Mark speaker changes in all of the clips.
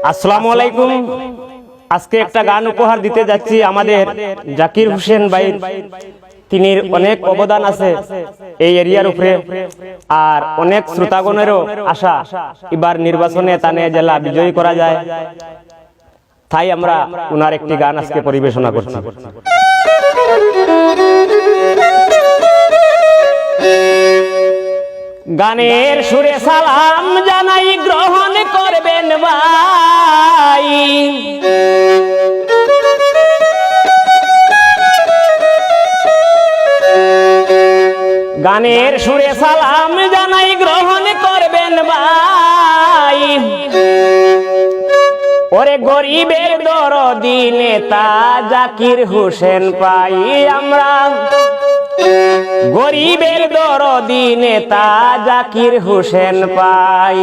Speaker 1: আসসালামু আলাইকুম। আজকে একটা গান উপহার দিতে যাচ্ছি আমাদের জাকির হোসেন ভাই। তিনি অনেক অবদান আছে এই এরিয়ার উপরে, আর অনেক শ্রোতাগণেরও আশা এবার নির্বাচনে তানে জেলা বিজয়ী করা যায়। তাই আমরা ওনার একটি গান আজকে পরিবেশনা করছি। গানের সুরে সালাম জানাই গ্রহণ করবেন ভাই। গানের সুরে সালাম জানাই গ্রহণ করবেন ভাই। ওরে গরিবের দরদি নেতা জাকির হোসেন পাই আমরা, গরিবের দরদি নেতা জাকির হোসেন পাই।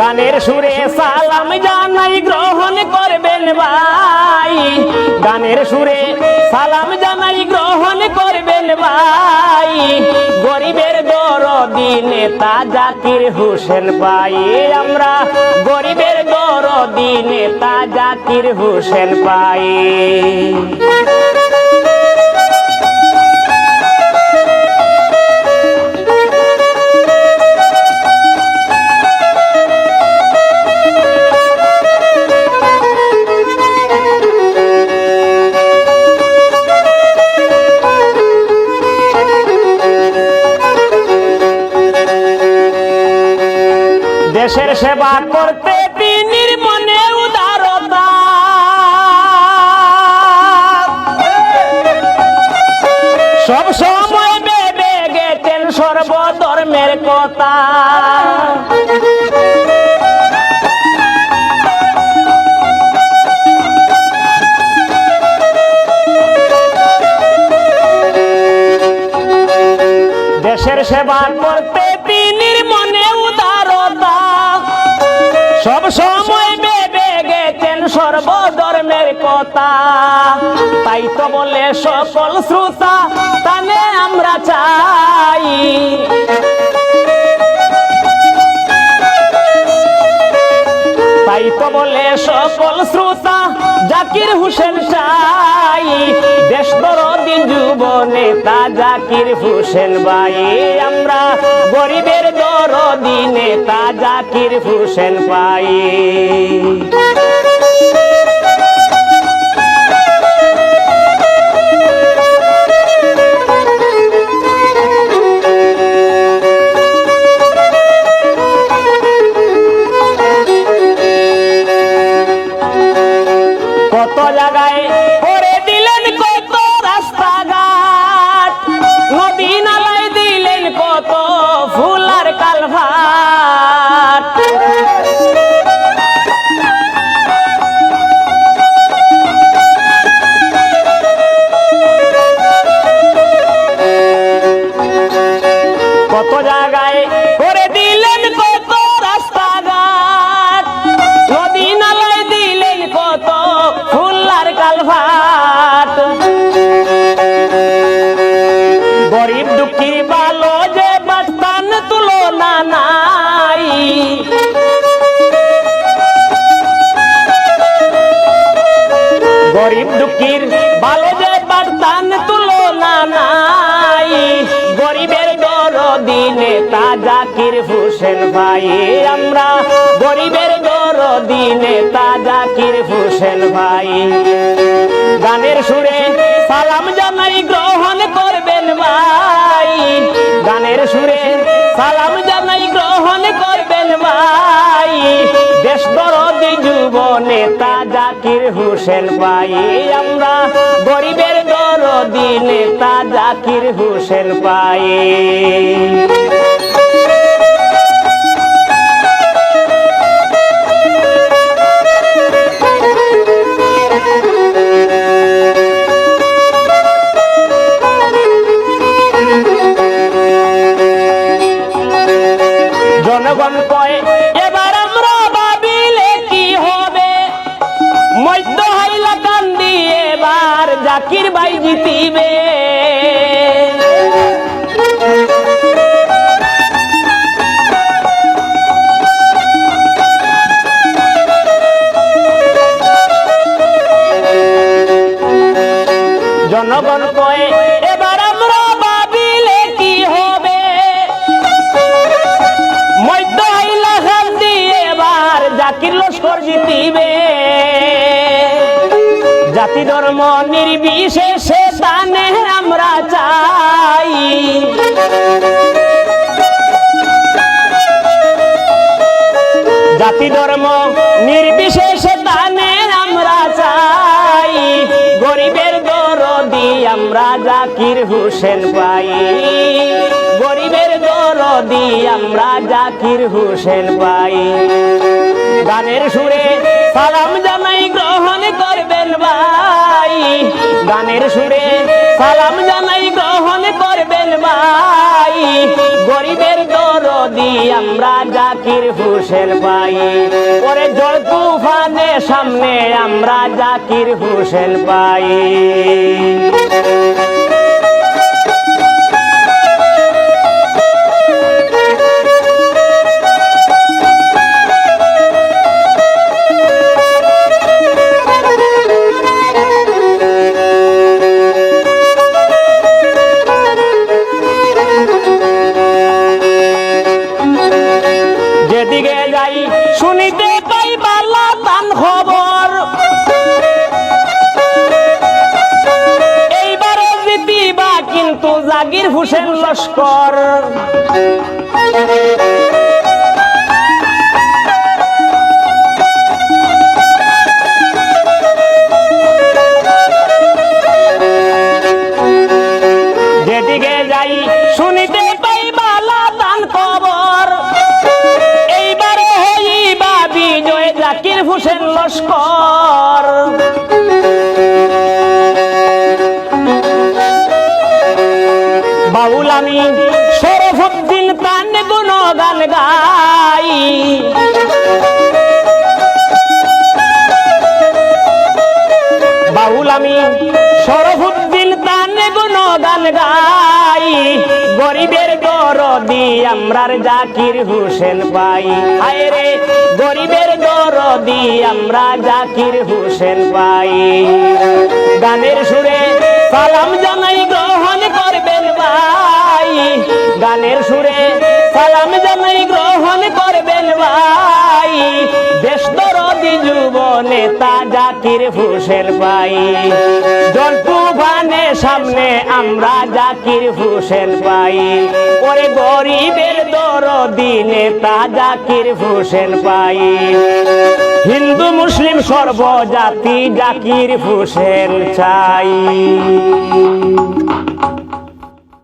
Speaker 1: গানের সুরে সালাম জানাই গ্রহণ করবেন ভাই। গানের সুরে সালাম জানাই গ্রহণ করবেন ভাই। গরিবের দরদি নেতা জাকির হোসেন পাই আমরা, গরিবের দরদি নেতা জাকির হোসেন পাই। দেশের সেবা করতে তিনির মনে উদারতা, সব সময় ভেবে গেছেন সর্বধর্মের কথা। দেশের সেবা করতে তিনির মনে উদারতা, সব সময় ভেবে গেছেন সর্বধর্মের কথা। তাই তো বলে সকল শ্রোতা তানে আমরা চাই, তাই তো বলে সকল শ্রোতা জাকির হোসেন চাই। দেশ দরদি যুব নেতা জাকির হোসেন ভাই আমরা, গরিবের দরদি নেতা জাকির হোসেন পাই। কত জায়গায় করে দিলেন কত রাস্তাঘাট, নদী নালায় দিলেন কত ফুলার কালভাট। কত জায়গায় করে দিলেন কত রাস্তাঘাট, নদী নালায় দিলেন কত ফুলার কালভাট। গরিব দুঃখী ভালো যে বাস্তান তুলনা নাই, গরিব দুঃখীর ভালো যে বাস্তান তুলনা নাই। গরিবের দরদি নেতা জাকির হোসেন ভাই আমরা, গরিবের দরদি নেতা জাকির হোসেন ভাই। গানের সুরে সালাম জানাই গ্রহণ করবেন ভাই। গানের সুরে সালাম জানাই গ্রহণ করবেন ভাই। দেশ দরদি যুব নেতা জাকির হোসেন পাই আমরা, গরিবের দরদি নেতা জাকির হোসেন পাই। জনগণ কয় এবার আমরা ভাবিলে কি হবে, মধ্য হাইলা কান্দি দিয়ে এবার জাকির ভাই জিতিবে। জনগণ কয়ে এবার আমরা ভাবিলে কি হবে, মধ্য এলাকা দিয়ে এবার জাকির লস্কর জিতিবে। জাতি ধর্ম নির্বিশেষে দানে আমরা চাই, জাতি ধর্ম নির্বিশেষে দানে আমরা চাই। গরিবের দরদি আমরা জাকির হোসেন পাই, গরিবের দরদি আমরা জাকির হোসেন পাই। গানের সুরে সালাম জানাই গ্রহণ করবেন ভাই, গানের সুরে সালাম জানাই গ্রহণ করবেন ভাই। গরিবের দরদি আমরা জাকির হোসেন পাই, পরে জল তুফানের সামনে আমরা জাকির হোসেন পাই। যেদিকে যাই শুনিতে পাই বালা তান খবর, এইবারে জিতিবা কিন্তু জাকির হোসেন লস্কর। যেদিকে যাই শুনিতে পাই বালা তান খবর, এইবার হইবা বিজয় জাকির হোসেন লস্কর। বাউল আমি শরফুদ্দিন তান গুণগান গাই, বাউল আমি শরফুদ্দিন তান গুণগান গাই। গরিবের দরদি আমরার জাকির হোসেন পাই, আয় রে গরিবের দরদি আমরা জাকির হোসেন পাই। গানের সুরে সালাম জানাই গ্রহণ করবেন ভাই, গানের সুরে সালাম জানাই গ্রহণ করবেন ভাই। দেশ দরদি যুব নেতা জাকির হোসেন পাই, জল তুফানের সামনে আমরা জাকির হোসেন পাই। ওরে গরিবের দরদি নেতা জাকির হোসেন পাই। হিন্দু মুসলিম সর্বজাতি জাকির হোসেন চাই।